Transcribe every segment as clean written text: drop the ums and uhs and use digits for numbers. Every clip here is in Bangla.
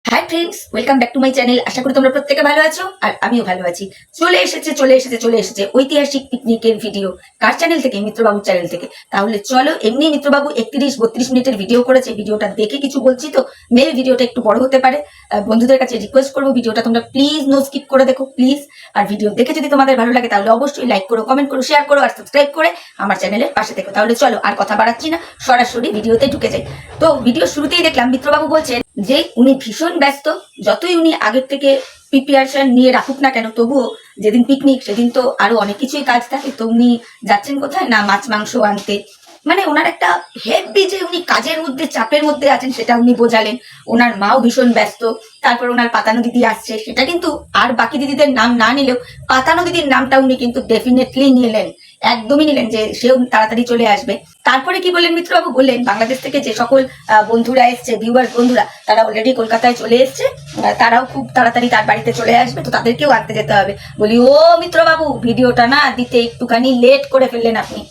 High friends, welcome back to my channel. আশা করি তোমরা প্রত্যেকে ভালো আছো আর আমিও ভালো আছি। চলে এসেছে ঐতিহাসিক পিকনিকের ভিডিও। কার চ্যানেল থেকে? মিত্রবাবুর চ্যানেল থেকে। তাহলে চলো, এমনি মিত্রবাবু 31-32 মিনিটের ভিডিও করেছে। ভিডিওটা দেখে কিছু বলছি তো মেবি ভিডিওটা একটু বড় হতে পারে। বন্ধুদের কাছে রিকোয়েস্ট করবো ভিডিওটা তোমরা প্লিজ নো স্কিপ করে দেখো প্লিজ। আর ভিডিও দেখে যদি তোমাদের ভালো লাগে তাহলে অবশ্যই লাইক করো, কমেন্ট করো, শেয়ার করো আর সাবস্ক্রাইব করে আমার চ্যানেলের পাশে থেকো। তাহলে চলো, আর কথা বাড়াচ্ছি না, সরাসরি ভিডিওতে ঢুকে যাই। তো ভিডিও শুরুতেই দেখলাম মিত্রবাবু বলছেন যে উনি ভীষণ ব্যস্ত। যতই উনি আগের থেকে প্রিপারেশন নিয়ে রাখুক না কেন, তবুও যেদিন পিকনিক সেদিন তো আরো অনেক কিছুই কাজ থাকে। তো উনি যাচ্ছেন কোথায় না, মাছ মাংস আনতে। মানে ওনার একটা হেভি যে উনি কাজের মধ্যে চাপের মধ্যে আছেন সেটা উনি বোঝালেন। ওনার মাও ভীষণ ব্যস্ত। তারপর ওনার পাতানো দিদি আসছে, সেটা কিন্তু আর বাকি দিদিদের নাম না নিলেও পাতানো দিদির নামটা উনি কিন্তু ডেফিনেটলি নিলেন, একদমই নিলেন যে সেও তাড়াতাড়ি চলে আসবে। তারপরে কি বললেন মিত্রবাবু? বললেন বাংলাদেশ থেকে যে সকল বন্ধুরা এসছে, ভিউয়ার্স বন্ধুরা, তারা অলরেডি কলকাতায় চলে এসছে, তারাও খুব তাড়াতাড়ি তার বাড়িতে চলে আসবে, তো তাদেরকেও আনতে যেতে হবে। বলি ও মিত্রবাবু, ভিডিওটা না দিতে একটুখানি লেট করে ফেললেন আপনি।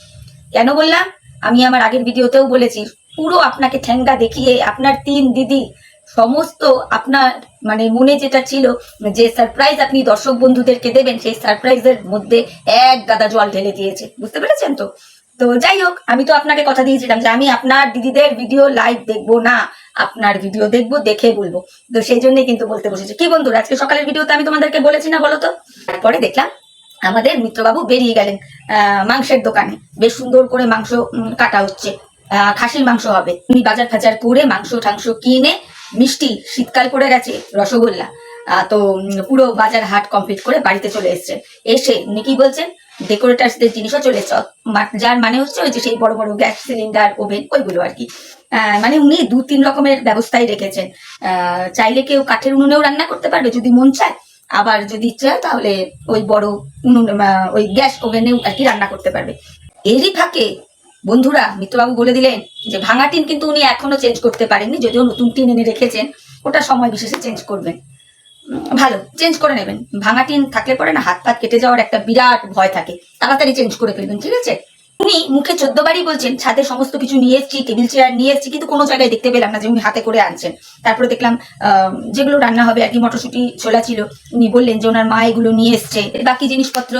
কেন বললাম? আমি আমার আগের ভিডিওতেও বলেছি, পুরো আপনাকে ঠ্যাঙ্গা দেখিয়ে আপনার 3 দিদি সমস্ত আপনার মানে মনে যেটা ছিল যে সারপ্রাইজ আপনি দর্শক বন্ধুদেরকে দেবেন, সেই সারপ্রাইজের মধ্যে এক গাদা জল ঢেলে দিয়েছে। বুঝতে পেরেছেন তো? তো যাই হোক, আমি তো আপনাকে কথা দিয়েছিলাম যে আমি আপনার দিদিদের ভিডিও লাইভ দেখবো না, আপনার ভিডিও দেখবো, দেখে বলবো। তো সেই জন্যই কিন্তু বলতে বসেছি। কি বন্ধুরা, আজকে সকালের ভিডিওতে আমি তোমাদেরকে বলেছি না বলো তো? তারপরে দেখলাম আমাদের মিত্রবাবু বেরিয়ে গেলেন মাংসের দোকানে। বেশ সুন্দর করে মাংস কাটা হচ্ছে, খাসির মাংস হবে। উনি বাজার ফাজার করে মাংস টাংস কিনে, মিষ্টি, শীতকাল পড়ে গেছে, রসগোল্লা, তো পুরো বাজার হাট কমপ্লিট করে বাড়িতে চলে এসছেন। এসে উনি কি বলছেন, ডেকোরেটার্সদের জিনিসও চলে এসছে। যার মানে হচ্ছে ওই যে সেই বড় বড় গ্যাস সিলিন্ডার, ওভেন, ওইগুলো আর কি। মানে উনি 2-3 রকমের ব্যবস্থাই রেখেছেন। চাইলে কেউ কাঠের উনুনেও রান্না করতে পারবে যদি মন চায়, আবার যদি ইচ্ছে হয় তাহলে ওই বড় উনুন, ওই গ্যাস ওভেনেও আর কি রান্না করতে পারবে। এরই ফাঁকে বন্ধুরা মিত্রবাবু বলে দিলেন যে ভাঙা টিন কিন্তু উনি এখনো চেঞ্জ করতে পারেননি, যদিও নতুন টিন এনে রেখেছেন, ওটা সময় বিশেষে চেঞ্জ করবেন। ভালো, চেঞ্জ করে নেবেন। ভাঙা টিন থাকলে পরে না হাত পাত কেটে যাওয়ার একটা বিরাট ভয় থাকে, তাড়াতাড়ি চেঞ্জ করে ফেলবেন, ঠিক আছে? উনি মুখে 14 বারই বলছেন ছাদে সমস্ত কিছু নিয়ে এসেছি, টেবিল চেয়ার নিয়ে এসেছি, কিন্তু কোনো জায়গায় দেখতে পেলাম না যে উনি হাতে করে আনছেন। তারপরে দেখলাম যেগুলো রান্না হবে আর কি, মটরশুঁটি ছোলা ছিল, উনি বললেন যে ওনার মা এগুলো নিয়ে এসছে। বাকি জিনিসপত্র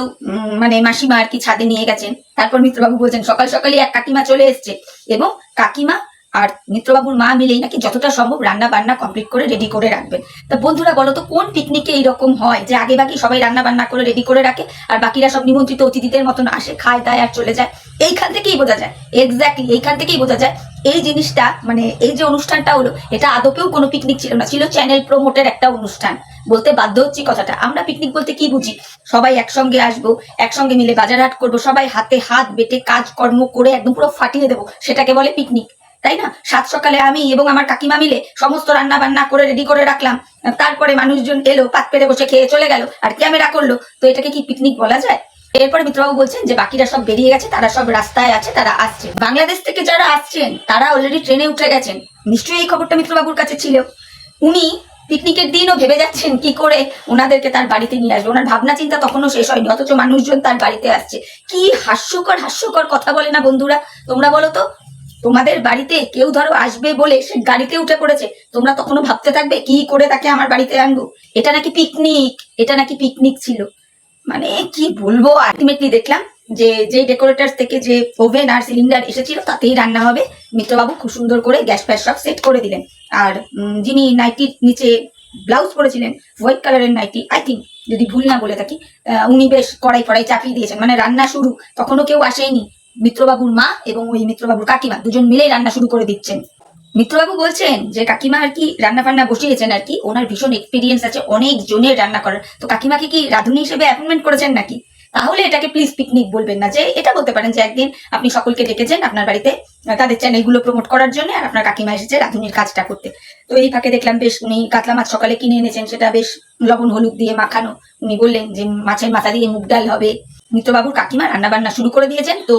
মানে মাসিমা আর কি ছাদে নিয়ে গেছেন। তারপর মিত্রবাবু বলছেন সকাল সকালই এক কাকিমা চলে এসছে এবং কাকিমা আর মিত্রবাবুর মা মিলেই নাকি যতটা সম্ভব রান্না বান্না কমপ্লিট করে রেডি করে রাখবেন। তা বন্ধুরা বলো তো, কোন পিকনিকে এইরকম হয় যে আগে বাকি সবাই রান্না বান্না করে রেডি করে রাখে আর বাকিরা সব নিমন্ত্রিত অতিথিদের মতন আসে, খায় দায় আর চলে যায়? এইখান থেকেই বোঝা যায়, এক্স্যাক্টলি এইখান থেকেই বোঝা যায় এই জিনিসটা, মানে এই যে অনুষ্ঠানটা হলো, এটা আদপেও কোনো পিকনিক ছিল না, ছিল চ্যানেল প্রমোটের একটা অনুষ্ঠান। বলতে বাধ্য হচ্ছি কথাটা। আমরা পিকনিক বলতে কি বুঝি? সবাই একসঙ্গে আসবো, একসঙ্গে মিলে বাজার হাট করবো, সবাই হাতে হাত বেটে কাজকর্ম করে একদম পুরো ফাটিয়ে দেবো, সেটাকে বলে পিকনিক, তাই না? সাত সকালে আমি এবং আমার কাকিমা মিলে সমস্ত রান্না বান্না করে রেডি করে রাখলাম, তারপরে মানুষজন এলো, পাত পেরে বসে খেয়ে চলে গেল আর ক্যামেরা করলো, তো এটাকে কি পিকনিক বলা যায়? এরপরে মিত্রবাবু বলছেন যে বাকিরা সব বেরিয়ে গেছে, তারা সব রাস্তায় আছে, তারা আসছে। বাংলাদেশ থেকে যারা আসছেন তারা অলরেডি ট্রেনে উঠে গেছেন। নিশ্চয়ই এই খবরটা মিত্রবাবুর কাছে ছিল। উনি পিকনিকের দিনও ভেবে যাচ্ছেন কি করে ওনাদেরকে তার বাড়িতে নিয়ে আসবে। ওনার ভাবনা চিন্তা তখনও শেষ হয়নি, অথচ মানুষজন তার বাড়িতে আসছে। কি হাস্যকর হাস্যকর কথা বলে না বন্ধুরা? তোমরা বলো তো, তোমাদের বাড়িতে কেউ ধরো আসবে বলে সে গাড়িতে উঠে পড়েছে, তোমরা তখনও ভাবতে থাকবে কি করে তাকে আমার বাড়িতে আনবো? এটা নাকি পিকনিক, এটা নাকি পিকনিক ছিল। মানে কি বলবো, আলটিমেটলি দেখলাম যে যে ডেকোরেটার থেকে যে ওভেন আর সিলিন্ডার এসেছিল তাতেই রান্না হবে। মিত্রবাবু খুব সুন্দর করে গ্যাস ফ্যাস সব সেট করে দিলেন। আর যিনি নাইটির নিচে ব্লাউজ পরেছিলেন, হোয়াইট কালারের নাইটি, আই থিঙ্ক, যদি ভুল না বলে থাকি, উনি বেশ কড়াই ফড়াই চাপিয়ে দিয়েছেন। মানে রান্না শুরু, তখনও কেউ আসেনি। মিত্রবাবুর মা এবং ওই মিত্রবাবুর কাকিমা দুজন মিলেই রান্না শুরু করে দিচ্ছেন। মিত্রবাবু বলছেন যে কাকিমা আর কি রান্না বান্না বসিয়েছেন আর কি, ওনার ভীষণ এক্সপিরিয়েন্স আছে অনেক জনের রান্না করার, তো কাকিমাকে কি রাঁধুনি হিসেবে অ্যাপয়েন্টমেন্ট করেছেন নাকি? তাহলে এটাকে প্লিজ পিকনিক বলবেন না। যে এটা বলতে পারেন যে একদিন আপনি সকলকে ডেকেছেন আপনার বাড়িতে তাদের চ্যানেলগুলো প্রমোট করার জন্য, আর আপনার কাকিমা এসেছে রাঁধুনির কাজটা করতে। তো এই ফাঁকে দেখলাম বেশ উনি কাতলা মাছ সকালে কিনে এনেছেন, সেটা বেশ লবণ হলুদ দিয়ে মাখানো। উনি বললেন যে মাছের মাথা দিয়ে মুগ ডাল হবে। মিত্রবাবুর কাকিমা রান্না বান্না শুরু করে দিয়েছেন। তো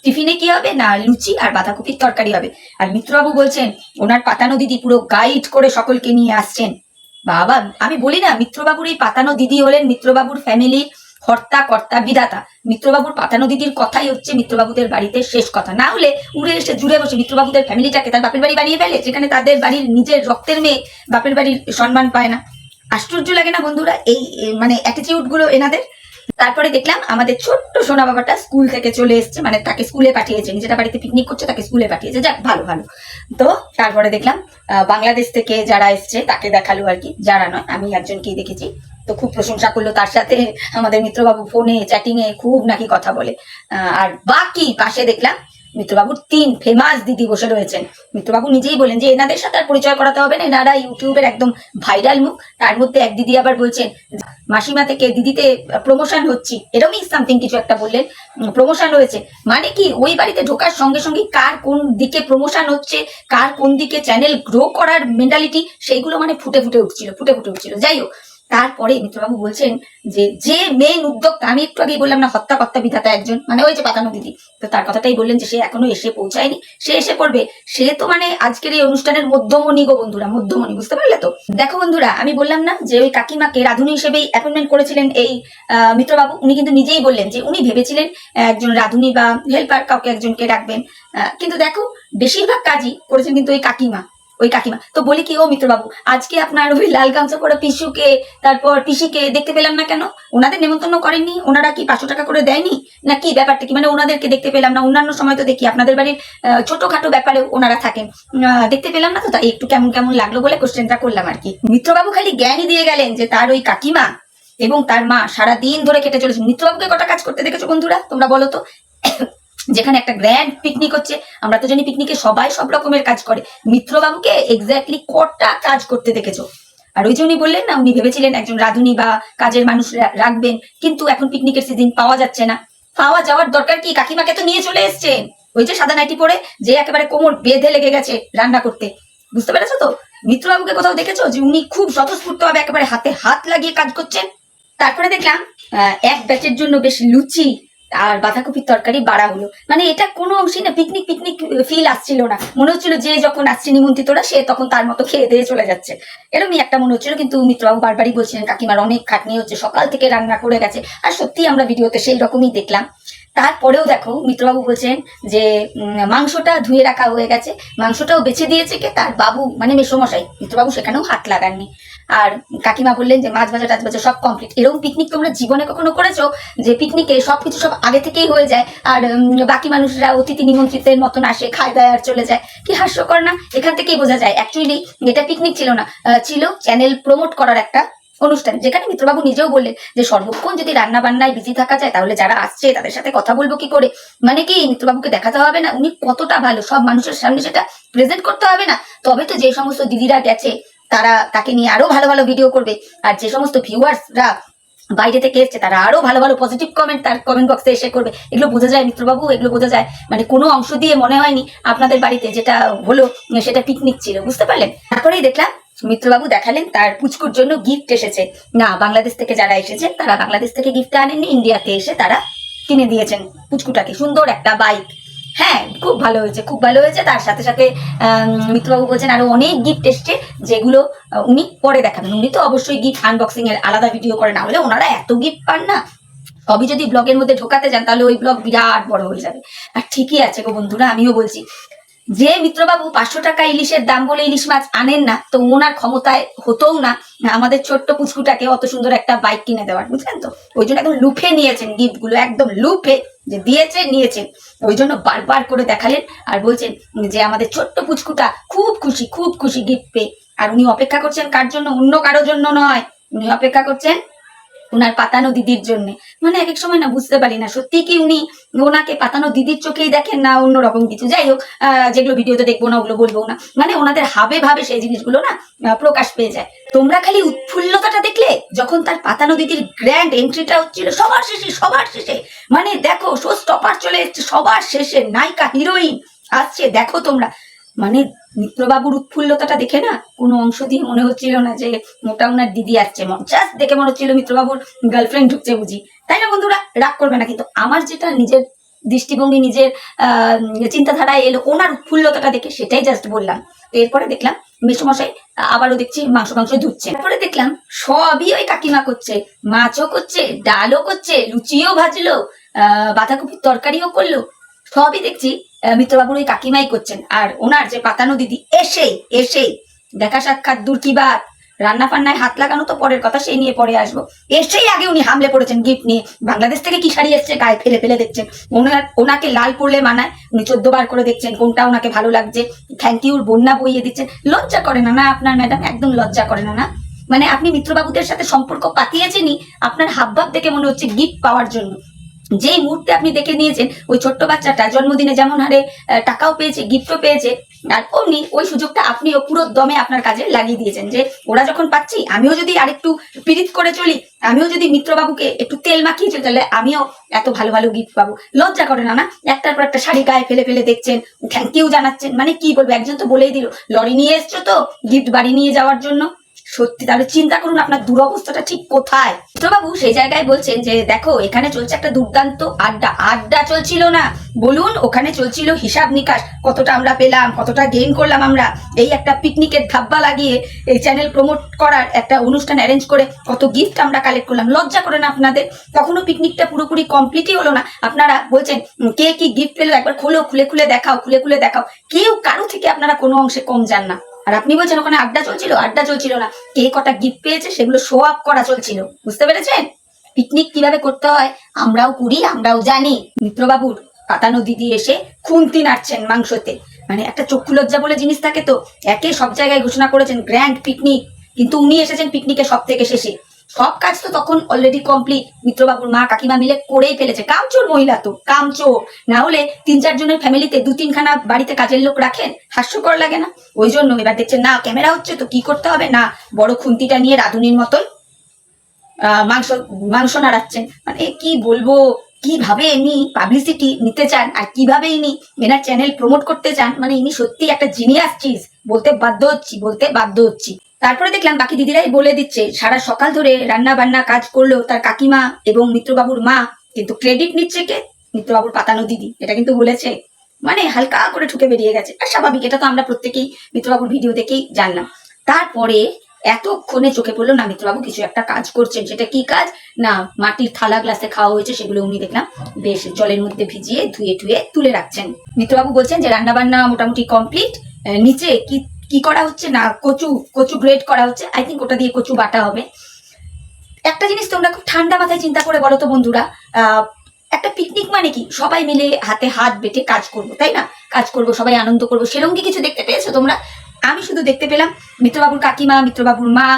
টিফিনে কি হবে না, লুচি আর বাঁধাকপির তরকারি হবে। আর মিত্রবাবু বলছেন ওনার পাতানো দিদি পুরো গাইড করে সকলকে নিয়ে আসছেন। বাবা, আমি বলি না, মিত্রবাবুর এই পাতানো দিদি হলেন মিত্রবাবুর ফ্যামিলির হর্তা কর্তা বিধাতা মিত্রবাবুর পাতানো দিদির কথাই হচ্ছে মিত্রবাবুদের বাড়িতে শেষ কথা। না হলে উড়ে এসে জুড়ে বসে মিত্রবাবুদের ফ্যামিলিটাকে তার বাপের বাড়ি বানিয়ে ফেলে, যেখানে তাদের বাড়ির নিজের রক্তের মেয়ে বাপের বাড়ির সম্মান পায় না। আশ্চর্য লাগে না বন্ধুরা এই মানে অ্যাটিটিউড গুলো এনাদের। তারপরে দেখলাম আমাদের ছোট্ট সোনা বাবাটা স্কুল থেকে চলে এসছে, মানে তাকে স্কুলে পাঠিয়েছে, নিজেটা বাড়িতে পিকনিক করছে তাকে স্কুলে পাঠিয়েছে, যাক ভালো ভালো। তো তারপরে দেখলাম বাংলাদেশ থেকে যারা এসছে তাকে দেখালো আর কি, যারা নয় আমি একজনকেই দেখেছি। তো খুব প্রশংসা করলো, তার সাথে আমাদের মিত্রবাবু ফোনে চ্যাটিং এ খুব নাকি কথা বলে। আর বাকি পাশে দেখলাম মিত্রবাবুর 3 ফেমাস দিদি বসে রয়েছেন। মিত্রবাবু নিজেই বলেন যে এনাদের সাথে আর পরিচয় করাতে হবে না, এনারা ইউটিউবের একদম ভাইরাল মুখ। তার মধ্যে এক দিদি আবার বলছেন মাসিমা থেকে দিদিতে প্রমোশন হচ্ছে, এরকমই সামথিং কিছু একটা বললেন, প্রমোশন হয়েছে। মানে কি ওই বাড়িতে ঢোকার সঙ্গে সঙ্গে কার কোন দিকে প্রমোশন হচ্ছে, কার কোন দিকে চ্যানেল গ্রো করার মেন্টালিটি, সেইগুলো মানে ফুটে ফুটে উঠছিল। যাই হোক, তারপরে মিত্রবাবু বলছেন যে মেন উদ্যোক্তা, আমি একটু আগেই বললাম না হত্যা কর্তা বিধাতা একজন, মানে ওই যে পাতানো দিদি, তো তার কথাটাই বললেন যে সে এখনো এসে পৌঁছায়নি, সে এসে পড়বে। সে তো মানে আজকের এই অনুষ্ঠানের মধ্যমণি গো বন্ধুরা, মধ্যমণি, বুঝতে পারলে তো? দেখো বন্ধুরা, আমি বললাম না যে ওই কাকিমাকে রাধুনী হিসেবেই অ্যাপয়েন্টমেন্ট করেছিলেন এই মিত্রবাবু, উনি কিন্তু নিজেই বললেন যে উনি ভেবেছিলেন একজন রাধুনী বা হেল্পার কাউকে একজনকে রাখবেন, কিন্তু দেখো বেশিরভাগ কাজই করেছেন কিন্তু ওই কাকিমা। তো বলি কি ও মিত্রবাবু, আজকে আপনার ওই লাল গামছা পরে পিসুকে তারপর পিসিকে দেখতে পেলাম না কেন? ওনাদের নেমন্তন্ন করেননি? ওনারা কি 500 টাকা করে দেয়নি না কি ব্যাপারটা কি? মানে ওনাদেরকে দেখতে পেলাম না। অন্যান্য সময় তো দেখি আপনাদের বাড়ির ছোটখাটো ব্যাপারেও ওনারা থাকেন, দেখতে পেলাম না, তো তাই একটু কেমন কেমন লাগলো বলে কোশ্চেনটা করলাম আর কি। মিত্রবাবু খালি জ্ঞানই দিয়ে গেলেন যে তার ওই কাকিমা এবং তার মা সারাদিন ধরে কেটে চলেছে। মিত্রবাবুকে কটা কাজ করতে দেখেছো বন্ধুরা তোমরা বলো তো? যেখানে একটা গ্র্যান্ড পিকনিক হচ্ছে, আমরা তো জানি পিকনিকে সবাই সব রকমের কাজ করে, মিত্রবাবুকে এক্স্যাক্টলি কটা কাজ করতে দেখেছো? আর ওই যে উনি বললেন না, উনি ভেবেছিলেন একজন রাঁধুনি বা কাজের মানুষ রাখবেন, কিন্তু এখন পিকনিকের সিজন পাওয়া যাচ্ছে না। পাওয়া যাওয়ার দরকার কি? কাকিমাকে তো নিয়ে চলে এসছেন, ওই যে সাদা নাইটি পরে, যে একেবারে কোমর বেঁধে লেগে গেছে রান্না করতে, বুঝতে পেরেছো তো? মিত্রবাবুকে কোথাও দেখেছো যে উনি খুব স্বতঃস্ফূর্ত ভাবে একেবারে হাতে হাত লাগিয়ে কাজ করছেন? তারপরে দেখলাম এক ব্যাচের জন্য বেশ লুচি আর বাঁধাকপির তরকারি বাড়া হলো, মানে এটা কোনো অংশেই না পিকনিক পিকনিক ফিল আসছিল না। মনে হচ্ছিল যে যখন আসছে নিমন্ত্রিতরা সে তখন তার মতো খেয়ে দিয়ে চলে যাচ্ছে, এরকমই একটা মনে হচ্ছিল। কিন্তু মিত্রবাবু বারবারই বলছিলেন কাকিমার অনেক খাটনি হচ্ছে, সকাল থেকে রান্না করে গেছে, আর সত্যি আমরা ভিডিওতে সেই রকমই দেখলাম। তারপরেও দেখো মিত্রবাবু বলছেন যে মাংসটা ধুয়ে রাখা হয়ে গেছে, মাংসটাও বেছে দিয়েছে কে? তার বাবু মানে মেসোমশাই। মিত্রবাবু সেখানেও হাত লাগাননি। আর কাকিমা বললেন যে মাছ ভাজা টাছ ভাজা সব কমপ্লিট। এরকম পিকনিক তোমরা জীবনে কখনো করেছো যে পিকনিকে সবকিছু সব আগে থেকেই হয়ে যায় আর বাকি মানুষরা অতিথি নিমন্ত্রিতের মতন আসে, খায় দায় আর চলে যায়? কি হাস্যকর না? এখান থেকেই বোঝা যায় অ্যাকচুয়ালি এটা পিকনিক ছিল না, ছিল চ্যানেল প্রমোট করার একটা অনুষ্ঠান, যেখানে মিত্রবাবু নিজেও বললেন যে সর্বক্ষণ যদি রান্না বান্নায় বিজি থাকা যায় তাহলে যারা আসছে তাদের সাথে কথা বলবো কি করে? মানে কি মিত্রবাবুকে দেখাতে হবে না উনি কতটা ভালো, সব মানুষের সামনে সেটা প্রেজেন্ট করতে হবে না? তবে তো যে সমস্ত দিদিরা গেছে তারা তাকে নিয়ে আরো ভালো ভালো ভিডিও করবে, আর যে সমস্ত ভিউয়ার্সরা বাইরে থেকে এসছে তারা আরো ভালো ভালো পজিটিভ কমেন্ট তার কমেন্ট বক্সে এসে করবে। এগুলো বোঝা যায় মিত্রবাবু, এগুলো বোঝা যায়। মানে কোনো অংশ দিয়ে মনে হয়নি আপনাদের বাড়িতে যেটা হলো সেটা পিকনিক ছিল, বুঝতে পারলেন? তারপরেই দেখলাম মিত্রবাবু দেখালেন তার পুচকুর জন্য গিফট এসেছে। না, বাংলাদেশ থেকে যারা এসেছেন তারা বাংলাদেশ থেকে গিফট আনেননি, ইন্ডিয়াতে এসে তারা কিনে দিয়েছেন পুচকুটাকে সুন্দর একটা বাইক। হ্যাঁ, খুব ভালো হয়েছে, খুব ভালো হয়েছে। তার সাথে সাথে মিত্রবাবু বলছেন আরো অনেক গিফট এসছে, যেগুলো উনি পরে দেখাবেন। উনি তো অবশ্যই গিফট আনবক্সিং এর আলাদা ভিডিও করে, না হলে ওনারা এত গিফট পান না। সবই যদি ব্লগের মধ্যে ঢোকাতে যান তাহলে ওই ব্লগ বিরাট বড় হয়ে যাবে। আর ঠিকই আছে গো বন্ধুরা, আমিও বলছি যে মিত্রবাবু 500 টাকা ইলিশের দাম বলে ইলিশ মাছ আনেন না, তো ওনার ক্ষমতায় হতেও না আমাদের ছোট্ট পুচকুটাকে অত সুন্দর একটা বাইক কিনে দেওয়ার, বুঝলেন তো? ওই জন্য একদম লুফে নিয়েছেন গিফট গুলো, একদম লুফে যে নিয়েছেন। ওই জন্য বারবার করে দেখালেন আর বলছেন যে আমাদের ছোট্ট পুচকুটা খুব খুশি গিফট পেয়ে। আর উনি অপেক্ষা করছেন কার জন্য? অন্য কারোর জন্য নয়, উনি অপেক্ষা করছেন উনার পাতানো দিদির জন্য। মানে এক এক সময় না বুঝতে পারি না সত্যি কি উনি ওনাকে পাতানো দিদির চোখেই দেখেন না অন্য রকম কিছু। যাই হোক, যেগুলো ভিডিওতে দেখবো না ওগুলো বলবো না, মানে ওনাদের হাবে ভাবে সেই জিনিসগুলো না প্রকাশ পেয়ে যায়। তোমরা খালি উৎফুল্লতাটা দেখলে যখন তার পাতানো দিদির গ্র্যান্ড এন্ট্রিটা হচ্ছিল সবার শেষে, মানে দেখো শো স্টপার চলে এসছে সবার শেষে, নায়িকা হিরোইন আসছে, দেখো তোমরা। মানে মিত্রবাবুর উৎফুল্লতাটা দেখে না কোনো অংশ দিয়ে মনে হচ্ছিল না যে মোটা ওনার দিদি আসছে, জাস্ট দেখে মনে হচ্ছিল মিত্রবাবুর গার্লফ্রেন্ড ঢুকছে বুঝি, তাই না বন্ধুরা? রাগ করবে না কিন্তু। আমার যেটা নিজের দৃষ্টিভঙ্গি, নিজের চিন্তাধারায় এলো, ওনার উৎফুল্লতাটা দেখে সেটাই জাস্ট বললাম। এরপরে দেখলাম মেসোমশাই আবারও দেখছি মাংস ধুচ্ছে। তারপরে দেখলাম সবই ওই কাকিমা করছে, মাছও করছে, ডালও করছে, লুচিও ভাজলো, বাঁধাকপির তরকারিও করলো, সবই দেখছি মিত্রবাবুর ওই কাকিমাই করছেন। আর ওনার যে পাতানো দিদি এসেই দেখা সাক্ষাৎ দূর কি বাত, রান্না ফান্নায় হাত লাগানো তো পরের কথা, সেই নিয়ে পরে আসবো। এসেই আগে উনি হামলে পড়েছেন গিফট নিয়ে। বাংলাদেশ থেকে কি শাড়ি এসছে গায়ে ফেলে ফেলে দেখছেন। ওনাকে লাল পড়লে মানায়, উনি 14 বার করে দেখছেন কোনটা ওনাকে ভালো লাগছে, থ্যাংক ইউর বন্যা বইয়ে দিচ্ছেন। লজ্জা করে না না আপনার ম্যাডাম? একদম লজ্জা করে না না? মানে আপনি মিত্রবাবুদের সাথে সম্পর্ক পাতিয়েছেনই আপনার হাবভাব দেখে মনে হচ্ছে গিফট পাওয়ার জন্য। যেই মুহূর্তে আপনি দেখে নিয়েছেন ওই ছোট্ট বাচ্চাটা জন্মদিনে যেমন হারে টাকাও পেয়েছে, গিফটও পেয়েছে, আর অমনি ওই সুযোগটা আপনিও পুরো দমে আপনার কাজে লাগিয়ে দিয়েছেন যে ওরা যখন পাচ্ছি, আমিও যদি আরেকটু পীড়িত করে চলি, আমিও যদি মিত্রবাবুকে একটু তেল মাখিয়ে চলি, তাহলে আমিও এত ভালো ভালো গিফট পাবো। লজ্জা করে না না? একটার পর একটা শাড়ি গায়ে ফেলে ফেলে দেখছেন, থ্যাংক ইউ জানাচ্ছেন। মানে কি বলবো, একজন তো বলেই দিল লরি নিয়ে এসছো তো গিফট বাড়ি নিয়ে যাওয়ার জন্য। সত্যি তাহলে চিন্তা করুন আপনার দুরবস্থাটা ঠিক কোথায়। মিত্রবাবু সেই জায়গায় বলছেন যে দেখো এখানে চলছে একটা দুর্দান্ত আড্ডা চলছিল না, বলুন ওখানে চলছিল হিসাব নিকাশ, কতটা আমরা পেলাম, কতটা গেইন করলাম আমরা। এই একটা পিকনিকের ধাব্বা লাগিয়ে এই চ্যানেল প্রমোট করার একটা অনুষ্ঠান অ্যারেঞ্জ করে কত গিফট আমরা কালেক্ট করলাম। লজ্জা করে না আপনাদের? তখনও পিকনিকটা পুরোপুরি কমপ্লিটই হলো না, আপনারা বলছেন কে কি গিফট পেলো একবার খুলে দেখাও। কেউ কারো থেকে আপনারা কোনো অংশে কম যান না। আর আপনি বলছেন ওখানে আড্ডা চলছিল না, কে কটা গিফট পেয়েছে সেগুলো শো আপ করা চলছিল। বুঝতে পেরেছেন? পিকনিক কিভাবে করতে হয় আমরাও করি, আমরাও জানি। মিত্রবাবুর পাতানো দিদি এসে খুন্তি নাড়ছেন মাংসতে। মানে একটা চক্ষু লজ্জা বলে জিনিস থাকে তো, একে সব জায়গায় ঘোষণা করেছেন গ্র্যান্ড পিকনিক, কিন্তু উনি এসেছেন পিকনিকে সব থেকে শেষে। সব কাজ তো তখন অলরেডি কমপ্লিট, মিত্রবাবুর মা কাকিমা মিলে করেই ফেলেছে। কামচোর মহিলা তো, কামচোর। না হলে 3-4 জনের ফ্যামিলিতে 2-3খানা বাড়িতে কাজের লোক রাখেন? হাস্যকর লাগে না? ওই জন্য এবার দেখছেন না ক্যামেরা হচ্ছে তো কি করতে হবে না, বড় খুন্তিটা নিয়ে রাঁধুনির মতন মাংস নাড়াচ্ছেন। মানে কি বলবো, কিভাবে ইনি পাবলিসিটি নিতে চান আর কিভাবে ইনি এনার চ্যানেল প্রমোট করতে চান, মানে ইনি সত্যি একটা জিনিয়াস চিজ, বলতে বাধ্য হচ্ছি। তারপরে দেখলাম বাকি দিদিরাই বলে দিচ্ছে সারা সকাল ধরে রান্না বান্না কাজ করলো তার কাকিমা এবং মিত্রবাবুর মা, কিন্তু ক্রেডিট নিচ্ছে কে? মিত্রবাবুর পাতানো দিদি। এটা কিন্তু বলেছে, মানে হালকা করে ঠুকে বেরিয়ে গেছে। আর স্বাভাবিক, এটা তো আমরা প্রত্যেকেই মিত্রবাবুর ভিডিও দেখেই জানলাম। তারপরে এতক্ষণে চোখে পড়লো না মিত্রবাবু কিছু একটা কাজ করছেন। সেটা কি কাজ না, মাটির থালা গ্লাসে খাওয়া হয়েছে সেগুলো উনি দেখলাম বেশ জলের মধ্যে ভিজিয়ে ধুয়ে তুলে রাখছেন। মিত্রবাবু বলছেন যে রান্না বান্না মোটামুটি কমপ্লিট। নিচে কি করা হচ্ছে না, কচু গ্রেড করা হচ্ছে, আই থিঙ্ক ওটা দিয়ে কচু বাটা হবে। একটা জিনিস তোমরা খুব ঠান্ডা মাথায় চিন্তা করে বলো তো বন্ধুরা, একটা পিকনিক মানে কি? সবাই মিলে হাতে হাত বেটে কাজ করবো, তাই না? কাজ করবো, সবাই আনন্দ করবো, সেরকম কি কিছু দেখতে পেয়েছো তোমরা? আমি শুধু দেখতে পেলাম মিত্রবাবুর কাকিমা, মিত্রবাবুর মা,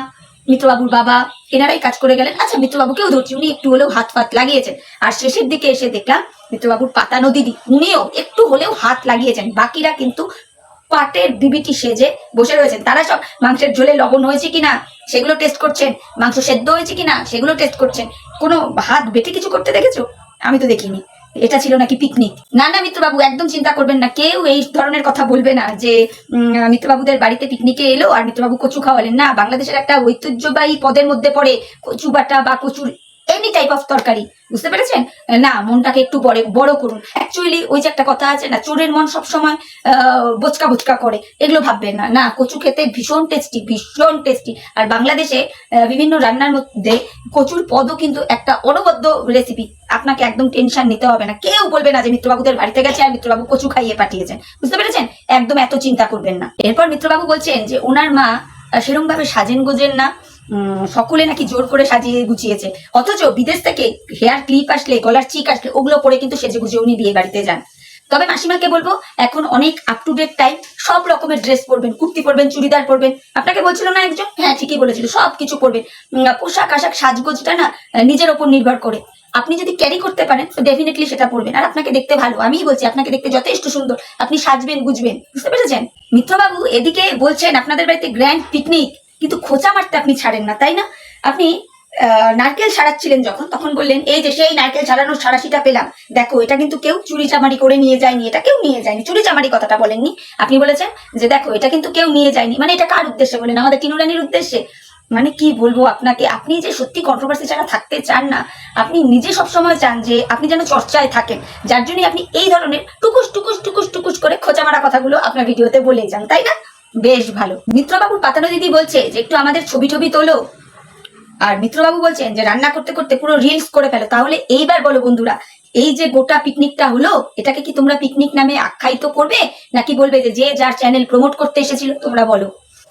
মিত্রবাবুর বাবা, এনারাই কাজ করে গেলেন। আচ্ছা মিত্রবাবুকেও ধরছি, উনি একটু হলেও হাত ফাত লাগিয়েছেন। আর শেষের দিকে এসে দেখলাম মিত্রবাবুর পাতানো দিদি, উনিও একটু হলেও হাত লাগিয়েছেন। বাকিরা কিন্তু পাটের বিবিটি সেজে বসে রয়েছেন। তারা সব মাংসের ঝোলে লবণ হয়েছে কিনা সেগুলো টেস্ট করছেন, মাংস সেদ্ধ হয়েছে কিনা সেগুলো টেস্ট করছেন। কোনো হাত বেটে কিছু করতে দেখেছো? আমি তো দেখিনি। এটা ছিল নাকি পিকনিক? না মিত্রবাবু একদম চিন্তা করবেন না, কেউ এই ধরনের কথা বলবে না যে মিত্রবাবুদের বাড়িতে পিকনিকে এলো আর মিত্রবাবু কচু খাওয়ালেন। না, বাংলাদেশের একটা ঐতিহ্যবাহী পদের মধ্যে পড়ে কচু বাটা বা কচুর এনি টাইপ অফ তরকারি। বুঝতে পেরেছেন? না, মনটাকে একটু বড় করুন। অ্যাকচুয়ালি ওই যে একটা কথা আছে না, চোরের মন সবসময় বোচকা করে, এগুলো ভাববেন না। না, কচু খেতে ভীষণ টেস্টি। আর বাংলাদেশে বিভিন্ন রান্নার মধ্যে কচুর পদও কিন্তু একটা অনবদ্য রেসিপি। আপনাকে একদম টেনশন নিতে হবে না, কেউ বলবে না যে মিত্রবাবুদের বাড়িতে গেছে আর মিত্রবাবু কচু খাইয়ে পাঠিয়েছেন। বুঝতে পেরেছেন? একদম এত চিন্তা করবেন না। এরপর মিত্রবাবু বলছেন যে ওনার মা সেরকম ভাবে সাজেন গোজেন না, সকলে নাকি জোর করে সাজিয়ে গুছিয়েছে, অথচ বিদেশ থেকে হেয়ার ক্লিপ আসলে, গলার চিক আসলে ওগুলো পরে কিন্তু সেজে গুছিয়ে উনি বিয়ে বাড়িতে যান। তবে মাসিমাকে বলবো এখন অনেক আপ টু ডেট টাইম, সব রকমের ড্রেস পরবেন, কুর্তি পরবেন, চুড়িদার পরবেন। আপনাকে বলছিল না একজন? হ্যাঁ ঠিকই বলেছিল, সবকিছু পরবেন। পোশাক আশাক সাজগোজটা না নিজের ওপর নির্ভর করে। আপনি যদি ক্যারি করতে পারেন তো ডেফিনেটলি সেটা পরবেন। আর আপনাকে দেখতে ভালো, আমি বলছি আপনাকে দেখতে যথেষ্ট সুন্দর, আপনি সাজবেন গুজবেন। বুঝতে পেরেছেন? মিত্রবাবু এদিকে বলছেন আপনাদের বাড়িতে গ্র্যান্ড পিকনিক, কিন্তু খোঁচা মারতে আপনি ছাড়েন না, তাই না? আপনি নারকেল ছাড়াচ্ছিলেন যখন, তখন বললেন এই যে সেই নারকেল ছাড়ানোর সারাশিটা পেলাম, দেখো এটা কিন্তু কেউ চুরি চামারি করে নিয়ে যায়নি, এটা কেউ নিয়ে যায়নি। চুরি চামারি কথাটা বলেননি, আপনি বলেছেন যে দেখো এটা কিন্তু কেউ নিয়ে যায়নি। মানে এটা কার উদ্দেশ্যে বলেন? আমাদের কিনুরানির উদ্দেশ্যে। মানে কি বলবো আপনাকে, আপনি যে সত্যি কন্ট্রোভার্সি ছাড়া থাকতে চান না, আপনি নিজে সবসময় চান যে আপনি যেন চর্চায় থাকেন, যার জন্য আপনি এই ধরনের টুকুস টুকুস টুকুস টুকুস করে খোঁচা মারা কথাগুলো আপনার ভিডিওতে বলে যান, তাই না? বেশ ভালো। মিত্রবাবুর পাতানো দিদি বলছে যে একটু আমাদের ছবি টবি তোলো, আর মিত্রবাবু বলছেন যে রান্না করতে করতে পুরো রিলস করে ফেলো। তাহলে এইবার বলো বন্ধুরা, এই যে গোটা পিকনিকটা হলো, এটাকে কি তোমরা পিকনিক নামে আখ্যায়িত করবে, নাকি বলবে যে যে যার চ্যানেল প্রমোট করতে এসেছিল? তোমরা বলো।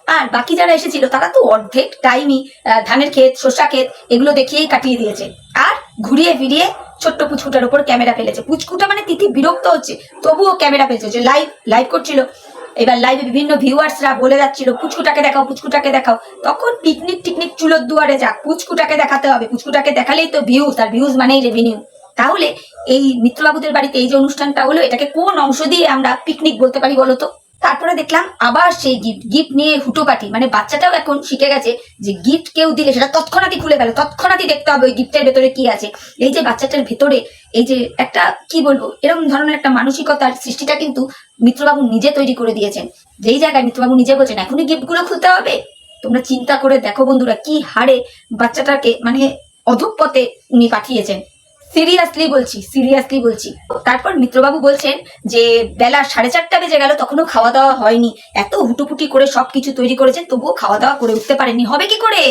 আর বাকি যারা এসেছিল তারা তো অর্ধেক টাইমই ধানের ক্ষেত, শস্যা ক্ষেত এগুলো দেখিয়েই কাটিয়ে দিয়েছে, আর ঘুরিয়ে ফিরিয়ে ছোট্ট পুচকুটার উপর ক্যামেরা ফেলেছে। পুচকুটা মানে তিথি বিরক্ত হচ্ছে, তবুও ক্যামেরা ফেলছে, যে লাইভ করছিল। এবার লাইভে বিভিন্ন ভিউয়ার্সরা বলে যাচ্ছিল পুচকুটাকে দেখাও, পুচকুটাকে দেখাও। তখন পিকনিক টিকনিক চুলোর দুয়ারে যাক, পুচকুটাকে দেখাতে হবে। পুচকুটাকে দেখালেই তো ভিউজ, আর ভিউজ মানেই রেভিনিউ। তাহলে এই মিত্রবাবুদের বাড়িতে এই যে অনুষ্ঠানটা হলো, এটাকে কোন অংশ দিয়ে আমরা পিকনিক বলতে পারি বলো তো? তারপরে দেখলাম আবার সেই গিফট নিয়ে হুটোপাটি, মানে বাচ্চাটাও এখন শিখে গেছে যে গিফট কেউ দিলে সেটা তৎক্ষণাৎই খুলে গেল, তৎক্ষণাৎই দেখতে হবে ওই গিফটের ভেতরে কি আছে। এই যে বাচ্চাটার ভেতরে এই যে একটা কি বলবো, এরকম ধরনের একটা মানসিকতার সৃষ্টিটা কিন্তু মিত্রবাবু নিজে তৈরি করে দিয়েছেন। যেই জায়গায় মিত্রবাবু নিজে বলছেন এখনই গিফটগুলো খুলতে হবে। তোমরা চিন্তা করে দেখো বন্ধুরা, কি হারে বাচ্চাটাকে মানে অধঃপথে উনি পাঠিয়েছেন। সিরিয়াসলি বলছি। তারপর মিত্রবাবু বলছেন যে বেলা 4:30 বেজে গেল, তখনও খাওয়া দাওয়া হয়নি। এত হুটুপুটি করে সবকিছু তৈরি করেছেন, তবুও খাওয়া দাওয়া করে উঠতে পারেননি। হবে কি করে?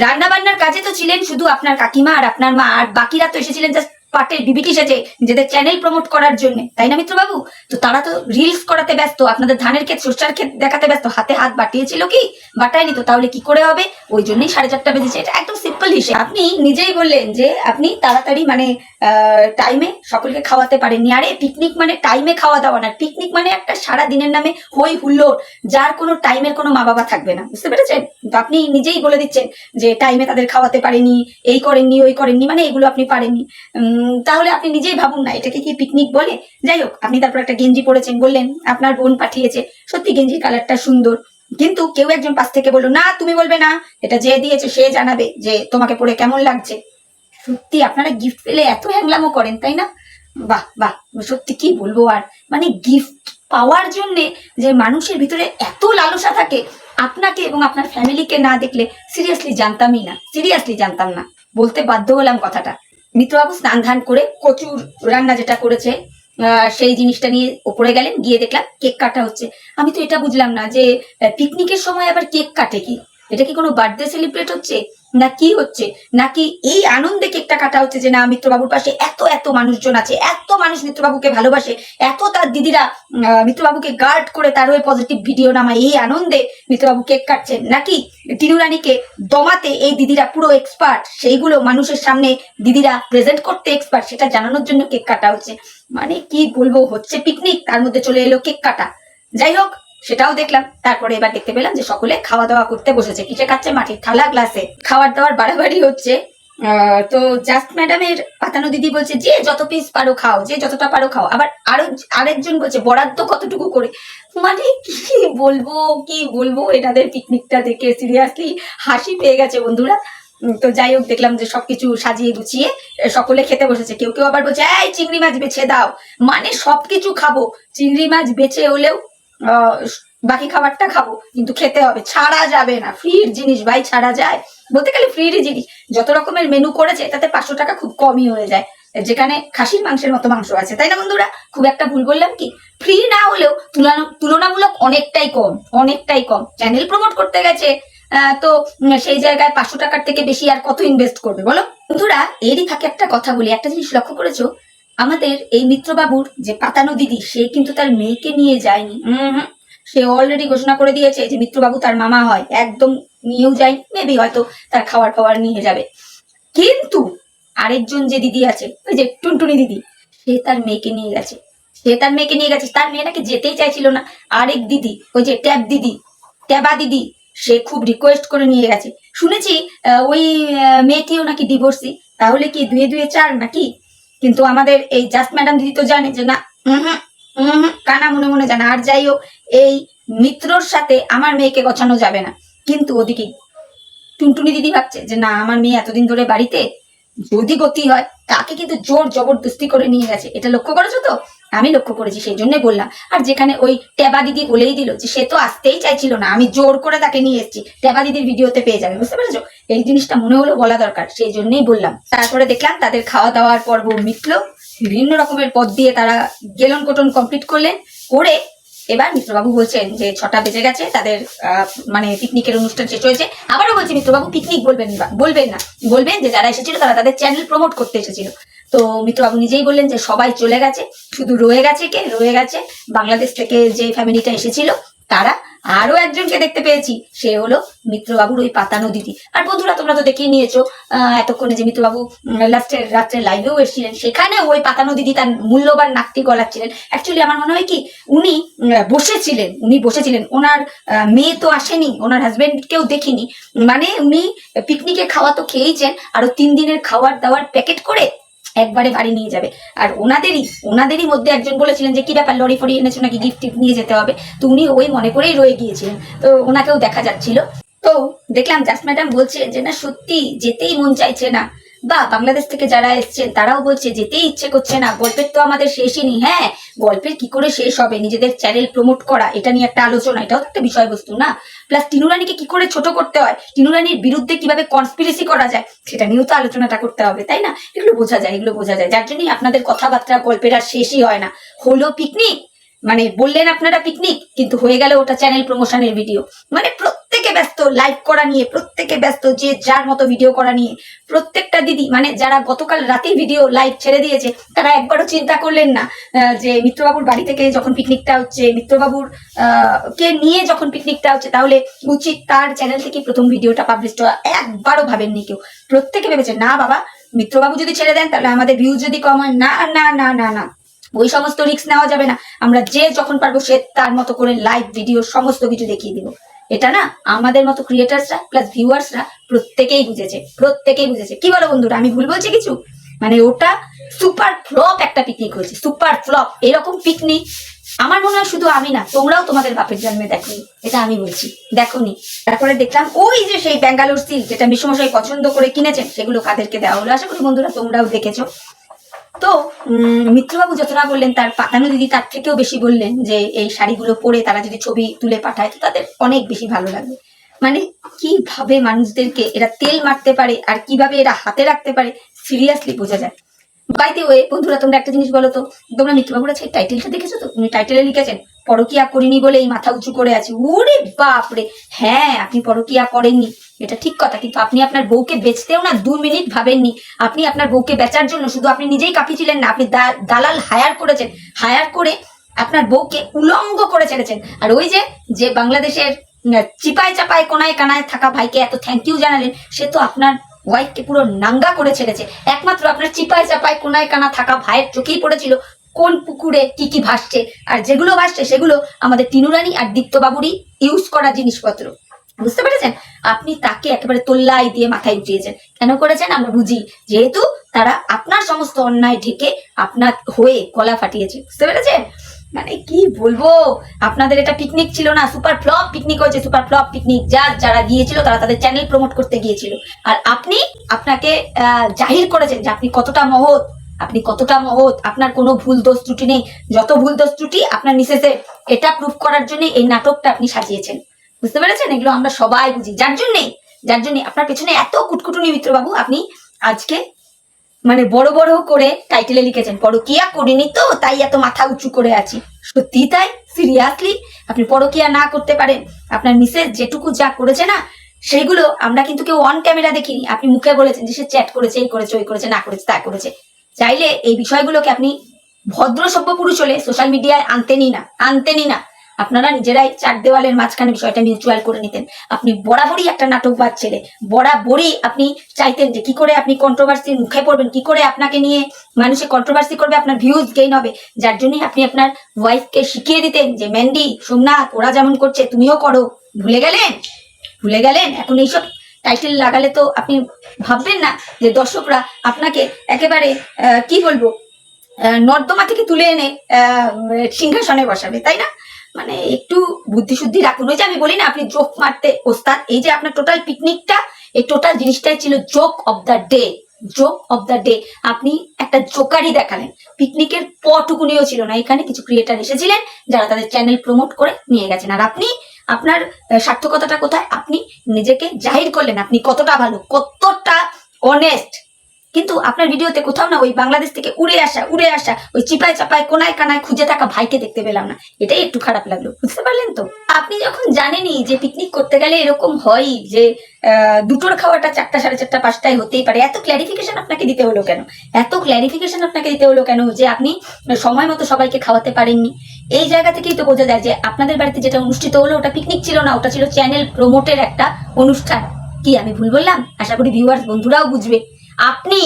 রান্না বান্নার কাজে তো ছিলেন শুধু আপনার কাকিমা আর আপনার মা, আর বাকিরা তো এসেছিলেন জাস্ট পাটের বিবিটি সেজে নিজেদের চ্যানেল প্রমোট করার জন্য, তাই না মিত্রবাবু? তো তারা তো রিলস করাতে ব্যস্ত, আপনাদের ধানের ক্ষেত শস্যার ক্ষেত দেখাতে ব্যস্ত। হাতে হাত বাটিয়েছিল কি? বাটায়নি তো, তাহলে কি করে হবে? ওই জন্যই 4:30 বেজেছে। এটা একদম সিম্পল হিসেব। আপনি নিজেই বললেন যে আপনি তাড়াতাড়ি মানে টাইমে সকলকে খাওয়াতে পারেননি। আরে পিকনিক মানে টাইমে খাওয়া দাওয়া না, পিকনিক মানে একটা সারা দিনের নামে হই হুল্লোড়, যার কোনো টাইমের কোনো মা বাবা থাকবে না, বুঝতে পেরেছেন? তো আপনি নিজেই বলে দিচ্ছেন যে টাইমে তাদের খাওয়াতে পারেনি, এই করেননি ওই করেননি, মানে এগুলো আপনি পারেননি। তাহলে আপনি নিজেই ভাবুন না, এটাকে কি পিকনিক বলে? যাই হোক, আপনি তারপর একটা গেঞ্জি পরেছেন, বললেন আপনার বোন পাঠিয়েছে, সত্যি গেঞ্জির কালারটা সুন্দর। কিন্তু কেউ একজন পাশ থেকে বললো না তুমি বলবে না, এটা যে দিয়েছে সে জানাবে যে তোমাকে পরে কেমন লাগছে। সত্যি আপনারা গিফট পেলে এত হ্যাংলামো করেন, তাই না? বাহ বাহ, সত্যি কি বলবো আর, মানে গিফট পাওয়ার জন্য যে মানুষের ভিতরে এত লালসা থাকে, আপনাকে এবং আপনার ফ্যামিলিকে না দেখলে সিরিয়াসলি জানতাম না, বলতে বাধ্য হলাম কথাটা। মিত্রবাবু স্নান ধান করে কচুর রান্না যেটা করেছে সেই জিনিসটা নিয়ে ওপরে গেলেন, গিয়ে দেখলাম কেক কাটা হচ্ছে। আমি তো এটা বুঝলাম না যে পিকনিকের সময় আবার কেক কাটে কি? এটা কি কোনো বার্থডে সেলিব্রেট হচ্ছে, না কি হচ্ছে? নাকি এই আনন্দে কেকটা কাটা হচ্ছে যে না মিত্রবাবুর পাশে এত এত মানুষজন আছে, এত মানুষ মিত্রবাবুকে ভালোবাসে, এত তার দিদিরা মিত্রবাবুকে গার্ড করে তার হয়ে পজিটিভ ভিডিও নামায়, এই আনন্দে মিত্রবাবু কেক কাটছেন? নাকি টিনুরানীকে দমাতে এই দিদিরা পুরো এক্সপার্ট, সেইগুলো মানুষের সামনে দিদিরা প্রেজেন্ট করতে এক্সপার্ট, সেটা জানানোর জন্য কেক কাটা হচ্ছে? মানে কি বলবো, হচ্ছে পিকনিক, তার মধ্যে চলে এলো কেক কাটা। যাই হোক, সেটাও দেখলাম। তারপরে এবার দেখতে পেলাম যে সকলে খাওয়া দাওয়া করতে বসেছে। কিসে খাচ্ছে? মাটির থালা গ্লাসে। খাওয়ার দাওয়ার বাড়াবাড়ি হচ্ছে। তো জাস্ট ম্যাডামের পাতানো দিদি বলছে যে যত পিস পারো খাও, যে যতটা পারো খাও। আবার আরেকজন বলছে বরাদ্দ কতটুকু করে। মানে কি বলবো এনাদের পিকনিকটা দেখে সিরিয়াসলি হাসি পেয়ে গেছে বন্ধুরা। তো যাই হোক, দেখলাম যে সবকিছু সাজিয়ে গুছিয়ে সকলে খেতে বসেছে। কেউ কেউ আবার বলছে এই চিংড়ি মাছ বেছে দাও, মানে সবকিছু খাবো, চিংড়ি মাছ বেছে হলেও বাকি খাবারটা খাবো, কিন্তু খেতে হবে, ছাড়া যাবে না। ফ্রির জিনিস ভাই ছাড়া যায়? বলতে গেলে ফ্রিরই জিনিস। যত রকমের মেনু করেছে তাতে 500 টাকা খুব কমই হয়ে যায়, যেখানে খাসির মাংসের মতো মাংস আছে, তাই না বন্ধুরা? খুব একটা ভুল বললাম কি? ফ্রি না হলেও তুলনামূলক অনেকটাই কম। চ্যানেল প্রমোট করতে গেছে, তো সেই জায়গায় 500 টাকার থেকে বেশি আর কত ইনভেস্ট করবে বলো বন্ধুরা? এরই থাকে একটা কথা বলি, একটা জিনিস লক্ষ্য করেছো? আমাদের এই মিত্রবাবুর যে পাতানো দিদি, সে কিন্তু তার মেয়েকে নিয়ে যায়নি। সে অলরেডি ঘোষণা করে দিয়েছে যে মিত্রবাবু তার মামা হয়, একদম নিয়েও যায়, মেবি হয়তো তার খাবার খাবার নিয়ে যাবে। কিন্তু আরেকজন যে দিদি আছে, ওই যে টুনটুনি দিদি, সে তার মেয়েকে নিয়ে গেছে। তার মেয়ে নাকি যেতেই চাইছিল না। আরেক দিদি, ওই যে ট্যাবা দিদি, সে খুব রিকোয়েস্ট করে নিয়ে গেছে। শুনেছি ওই মেয়েটিও নাকি ডিভোর্সি। তাহলে কি 2 2 4 নাকি? কিন্তু আমাদের এই জাস্ট ম্যাডাম দিদি তো জানে যে না, কানা মনে মনে জানা। আর যাই হোক, এই মিত্রর সাথে আমার মেয়েকে গছানো যাবে না। কিন্তু ওদিকে টুনটুনি দিদি ভাবছে যে না, আমার মেয়ে এতদিন ধরে বাড়িতে, যদি গতি হয় তাকে কিন্তু জোর জবরদস্তি করে নিয়ে গেছে। এটা লক্ষ্য করেছো তো? আমি লক্ষ্য করেছি, সেই জন্যই বললাম। আর যেখানে ওই ট্যাবা দিদি বলেই দিল যে সে তো আসতেই চাইছিল না, আমি জোর করে তাকে নিয়ে এসেছি, ট্যাবা দিদির ভিডিওতে পেয়ে যাবে, বুঝতে পেরেছো? এই জিনিসটা মনে হলো বলা দরকার, সেই জন্যই বললাম। তারপরে দেখলাম তাদের খাওয়া দাওয়ার পর্ব মিটলো, বিভিন্ন রকমের পদ দিয়ে তারা গেলন কোটন কমপ্লিট করলেন। করে এবার মিত্রবাবু বলছেন যে 6টা বেজে গেছে, তাদের মানে পিকনিকের অনুষ্ঠান শেষ হয়েছে। আবারও বলছি, মিত্রবাবু পিকনিক বলবেন না, বলবেন যে যারা এসেছিল তারা তাদের চ্যানেল প্রমোট করতে এসেছিল। তো মিত্রবাবু নিজেই বললেন যে সবাই চলে গেছে, শুধু রয়ে গেছে বাংলাদেশ থেকে যে ফ্যামিলিটা এসেছিল তারা। আরো একজনকে দেখতে পেয়েছি, সে হলো মিত্রবাবুর ওই পাতানো দিদি। আর বন্ধুরা তোমরা তো দেখিয়ে নিয়েছো এতক্ষণে যে মিত্রবাবু রাত্রে লাইভেও এসেছিলেন, সেখানে ওই পাতানো দিদি তার মূল্যবান নাকটি গলাচ্ছিলেন। অ্যাকচুয়ালি আমার মনে হয় কি, উনি বসেছিলেন, ওনার মেয়ে তো আসেনি, ওনার হাজবেন্ডকেও দেখিনি, মানে উনি পিকনিকে খাওয়া তো খেয়েইছেন, আরো 3 দিনের খাবার দাওয়ার প্যাকেট করে একবারে বাড়ি নিয়ে যাবে। আর ওনাদেরই মধ্যে একজন বলেছিলেন যে কি ব্যাপার, লরি ফরি এনেছো নাকি, গিফট টিফট নিয়ে যেতে হবে। তো উনি ওই মনে করেই রয়ে গিয়েছিলেন, তো ওনাকেও দেখা যাচ্ছিল। তো দেখলাম জাস্ট ম্যাডাম বলছে যে না সত্যি যেতেই মন চাইছে না, বা বাংলাদেশ থেকে যারা এসছেন তারাও বলছে যেতেই ইচ্ছে করছে না, গল্পের তো আমাদের শেষই নেই। হ্যাঁ, গল্পের কি করে শেষ হবে, নিজেদের চ্যানেল প্রমোট করা এটা নিয়ে একটা আলোচনা, এটাও তো একটা বিষয়বস্তু না। প্লাস টিনু রানীকে কি করে ছোট করতে হয়, টিনু রানীর বিরুদ্ধে কিভাবে কনস্পিরেসি করা যায়, সেটা নিয়েও তো আলোচনাটা করতে হবে, তাই না? এগুলো বোঝা যায়, যার জন্যই আপনাদের কথাবার্তা গল্পের আর শেষই হয় না। হলো পিকনিক, মানে বললেন আপনারা পিকনিক, কিন্তু হয়ে গেল ওটা চ্যানেল প্রমোশনের ভিডিও। মানে প্রত্যেকে ব্যস্ত লাইভ করা নিয়ে, প্রত্যেকে ব্যস্ত যে যার মতো ভিডিও করা নিয়ে। প্রত্যেকটা দিদি মানে যারা গতকাল রাতেই ভিডিও লাইভ ছেড়ে দিয়েছে, তারা একবারও চিন্তা করলেন না যে মিত্রবাবুর বাড়ি থেকে যখন পিকনিকটা হচ্ছে, মিত্রবাবুর কে নিয়ে যখন পিকনিকটা হচ্ছে, তাহলে উচিত তার চ্যানেল থেকে প্রথম ভিডিওটা পাবলিশ করা। একবারও ভাবেননি কেউ, প্রত্যেকে ভেবেছে না বাবা মিত্রবাবু যদি ছেড়ে দেন তাহলে আমাদের ভিউজ যদি কম হয়, না না না না না, ওই সমস্ত রিস্ক নেওয়া যাবে না, আমরা যে যখন পারবো সে তার মতো করে লাইভ ভিডিও সমস্ত কিছু দেখিয়ে দিব। এটা না আমাদের মতো ক্রিয়েটার্সরা প্লাস ভিউয়ার্সরা প্রত্যেকেই বুঝেছে। কি বলো বন্ধুরা, আমি ভুল বলছি কিছু? মানে ওটা সুপার ফ্লপ একটা পিকনিক হয়েছে, সুপার ফ্লপ। এরকম পিকনিক আমার মনে হয় শুধু আমি না, তোমরাও তোমাদের বাপের জন্মে দেখোনি, এটা আমি বলছি, দেখোনি। তারপরে দেখলাম ওই যে সেই ব্যাঙ্গালোর সিল্ক যেটা বিশ্বমশাই পছন্দ করে কিনেছেন, সেগুলো কাদেরকে দেওয়া হলো, আশা করি বন্ধুরা তোমরাও দেখেছো। তো মিত্রবাবু যতটা বললেন, তার পাতানো দিদি তার থেকেও বেশি বললেন যে এই শাড়িগুলো পরে তারা যদি ছবি তুলে পাঠায় তো তাদের অনেক বেশি ভালো লাগবে। মানে কিভাবে মানুষদেরকে এরা তেল মারতে পারে আর কিভাবে এরা হাতে রাখতে পারে, সিরিয়াসলি বোঝা যায়। বাই দ্য ওয়ে বন্ধুরা, তোমরা একটা জিনিস বলো তো, তোমরা মিত্রবাবুর আছে টাইটেলটা দেখেছো তো? উনি টাইটেলে লিখেছেন পরকিয়া করিনি বলে এই মাথা উঁচু করে আছে। ওরে বাপরে, হ্যাঁ আপনি পরকিয়া করেননি, এটা ঠিক কথা, কিন্তু আপনি আপনার বউকে বেচতেও না 2 মিনিট ভাবেননি। আপনি আপনার বউকে বেচার জন্য শুধু আপনি নিজেই কাঁপিছিলেন না, আপনি দালাল হায়ার করেছেন, হায়ার করে আপনার বউকে উলঙ্গ করে ছেড়েছেন। আর ওই যে বাংলাদেশের চিপায় চাপায় কোনায় কানায় থাকা ভাইকে এত থ্যাংক ইউ জানালেন, সে তো আপনার ওয়াইফকে পুরো নাঙ্গা করে ছেড়েছে। একমাত্র আপনার চিপায় চাপায় কোনায় কানা থাকা ভাইয়ের চোখেই পড়েছিল কোন পুকুরে কি কি ভাসছে, আর যেগুলো ভাসছে সেগুলো আমাদের টিনু রানী আর দীপ্তবাবুরই ইউজ করা জিনিসপত্র। বুঝতে পেরেছেন? আপনি তাকে একেবারে তোল্লাই দিয়ে মাথায় উঠিয়েছেন। কেন করেছেন আমরা বুঝি, যেহেতু তারা আপনার সমস্ত অন্যায় ঢেকে আপনার হয়ে গলা ফাটিয়েছে। বুঝতে পেরেছেন? মানে কি বলবো, আপনাদের এটা পিকনিক ছিল না, সুপার ফ্লপ পিকনিক হয়েছে, সুপার ফ্লপ পিকনিক। যারা গিয়েছিল তারা তাদের চ্যানেল প্রমোট করতে গিয়েছিল, আর আপনাকে জাহির করেছেন যে আপনি কতটা মহৎ, আপনার কোনো ভুল দোষ ত্রুটি নেই। যত ভুল দোষ ত্রুটি আপনার মিসেসের, এটা প্রুফ করার জন্য এই নাটকটা আপনি সাজিয়েছেন। বুঝতে পেরেছেন? এগুলো আমরা সবাই বুঝি, যার জন্য আপনার পেছনে এত কুটকুটুনি মিত্রবাবু। আপনি আজকে মানে বড় বড় করে টাইটেলে লিখেছেন পরকিয়া করিনি তো তাই এত মাথা উঁচু করে আছি। সত্যি তাই? সিরিয়াসলি আপনি পরকিয়া না করতে পারেন, আপনার মিসেস যেটুকু যা করেছে না, সেগুলো আমরা কিন্তু কেউ অন ক্যামেরা দেখিনি। আপনি মুখে বলেছেন যে সে চ্যাট করেছে, এই করেছে, ওই করেছে, না করেছে, তা করেছে। চাইলে এই বিষয়গুলোকে আপনি ভদ্র সভ্য পুরুষ হলে সোশ্যাল মিডিয়ায় আনতেনই না। আপনারা নিজেরাই 4 দেওয়ালের মাঝখানে বিষয়টা মিউচুয়াল করে নিতেন। আপনি বরাবরই একটা নাটকবাজ ছেলে, বরাবরই আপনি চাইতেন যে কি করে আপনি কন্ট্রোভার্সির মুখে পড়বেন, কি করে আপনাকে নিয়ে মানুষে কন্ট্রোভার্সি করবে, আপনার ভিউজ গেইন হবে। যার জন্যই আপনি আপনার ওয়াইফকে শিখিয়ে দিতেন যে ম্যান্ডি, সোমনাথ ওরা যেমন করছে তুমিও করো। ভুলে গেলেন? এখন এইসব টাইটেল লাগালে তো আপনি ভাববেন না যে দর্শকরা আপনাকে একেবারে কি বলবো, নর্দমা থেকে তুলে এনে সিংহাসনে বসাবে, তাই না? মানে একটু বুদ্ধি শুদ্ধি রাখুন। ওই যে আমি বলি না, আপনি জোক মারতে ওস্তাদ। এই যে আপনার টোটাল পিকনিকটা, এই টোটাল জিনিসটাই ছিল joke of the day. Joke of the day, আপনি একটা জোকারই দেখালেন। পিকনিকের পটুকুনিও ছিল না, এখানে কিছু ক্রিয়েটার এসেছিলেন যারা তাদের চ্যানেল প্রমোট করে নিয়ে গেছেন, আর আপনি আপনার সার্থকতাটা কোথায়? আপনি নিজেকে জাহির করলেন আপনি কতটা ভালো, কতটা অনেস্ট, কিন্তু আপনার ভিডিওতে কোথাও না ওই বাংলাদেশ থেকে উড়ে আসা ওই চিপায় চাপায় কোনায় কানায় খুঁজে থাকা ভাইকে দেখতে পেলাম না। এটাই একটু খারাপ লাগলো, বুঝতে পারলেন তো? আপনি যখন জানেনই যে পিকনিক করতে গেলে এরকম হয়ই যে দুটোর খাওয়াটা 4টা, 4:30, 5টায় হতেই পারে, এত ক্ল্যারিফিকেশন আপনাকে দিতে হলো কেন? যে আপনি সময় মতো সবাইকে খাওয়াতে পারেননি? এই জায়গা থেকেই তো বোঝা যায় যে আপনাদের বাড়িতে যেটা অনুষ্ঠিত হলো ওটা পিকনিক ছিল না, ওটা ছিল চ্যানেল প্রমোটের একটা অনুষ্ঠান। কি আমি ভুল বললাম? আশা করি ভিউয়ার্স বন্ধুরাও বুঝবে। আপনি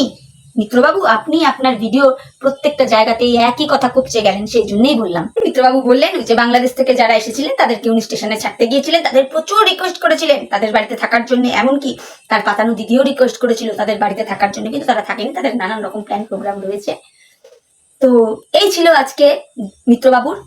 মিত্রবাবু, আপনি আপনার ভিডিও প্রত্যেকটা জায়গাতে একই কথা কুপচে গেলেন, সেই জন্যই বললাম। মিত্রবাবু বললেন যে বাংলাদেশ থেকে যারা এসেছিলেন তাদেরকে উনি স্টেশনে ছাড়তে গিয়েছিলেন, তাদের প্রচুর রিকোয়েস্ট করেছিলেন তাদের বাড়িতে থাকার জন্য, এমনকি তার পাতানো দিদিও রিকোয়েস্ট করেছিল তাদের বাড়িতে থাকার জন্য, কিন্তু তারা থাকেনি, তাদের নানান রকম প্ল্যান প্রোগ্রাম রয়েছে। তো এই ছিল আজকে মিত্রবাবুর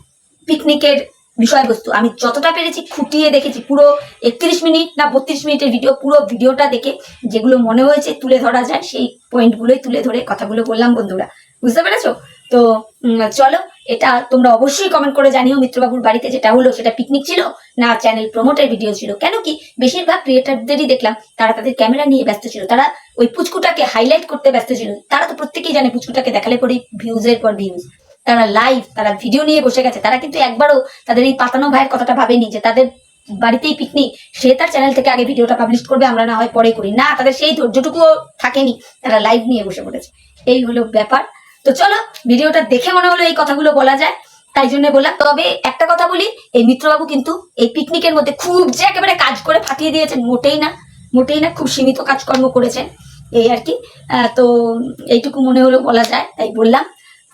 পিকনিকের বিষয়বস্তু। আমি যতটা পেরেছি খুঁটিয়ে দেখেছি, পুরো 31 মিনিট না 32 মিনিটের ভিডিও, পুরো ভিডিওটা দেখে যেগুলো মনে হয়েছে তুলে ধরা যায় সেই পয়েন্টগুলোই তুলে ধরে কথাগুলো বললাম বন্ধুরা, বুঝতে পেরেছো? তো চলো, এটা তোমরা অবশ্যই কমেন্ট করে জানিও মিত্রবাবুর বাড়িতে যেটা হলো সেটা পিকনিক ছিল না চ্যানেল প্রমোটের ভিডিও ছিল। কেন কি বেশিরভাগ ক্রিয়েটারদেরই দেখলাম তারা তাদের ক্যামেরা নিয়ে ব্যস্ত ছিল, তারা ওই পুচকুটাকে হাইলাইট করতে ব্যস্ত ছিল। তারা তো প্রত্যেকেই জানে পুচকুটাকে দেখালে পরে ভিউজের পর ভিউজ, তারা লাইভ, তারা ভিডিও নিয়ে বসে গেছে, তারা কিন্তু একবারও তাদের এই পাতানো ভাইয়ের কথাটা ভাবেনি যে তাদের বাড়িতেই পিকনিক, সে তার চ্যানেল থেকে আগে ভিডিওটা পাবলিশ করবে, আমরা না হয় পরে করি। না, তাদের সেই ধৈর্যটুকুও থাকেনি, তারা লাইভ নিয়ে বসে পড়েছে। এই হলো ব্যাপার। তো চলো, ভিডিওটা দেখে মনে হলো এই কথাগুলো বলা যায়, তাই জন্য বললাম। তবে একটা কথা বলি, এই মিত্রবাবু কিন্তু এই পিকনিকের মধ্যে খুব যে একেবারে কাজ করে ফাটিয়ে দিয়েছেন মোটেই না, মোটেই না, খুব সীমিত কাজকর্ম করেছেন, এই আর কি। তো এইটুকু মনে হলো বলা যায়, তাই বললাম।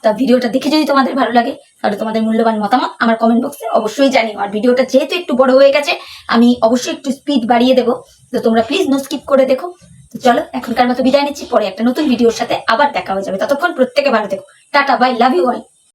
তা ভিডিওটা দেখে যদি তোমাদের ভালো লাগে তাহলে তোমাদের মূল্যবান মতামত আমার কমেন্ট বক্সে অবশ্যই জানিও। আর ভিডিওটা যেহেতু একটু বড় হয়ে গেছে, আমি অবশ্যই একটু স্পিড বাড়িয়ে দেবো, তো তোমরা প্লিজ নো স্কিপ করে দেখো। তো চলো, এখনকার মতো বিদায় নিচ্ছি, পরে একটা নতুন ভিডিওর সাথে আবার দেখা হয়ে যাবে। ততক্ষণ প্রত্যেকে ভালো থেকো, tata, bye, love you all.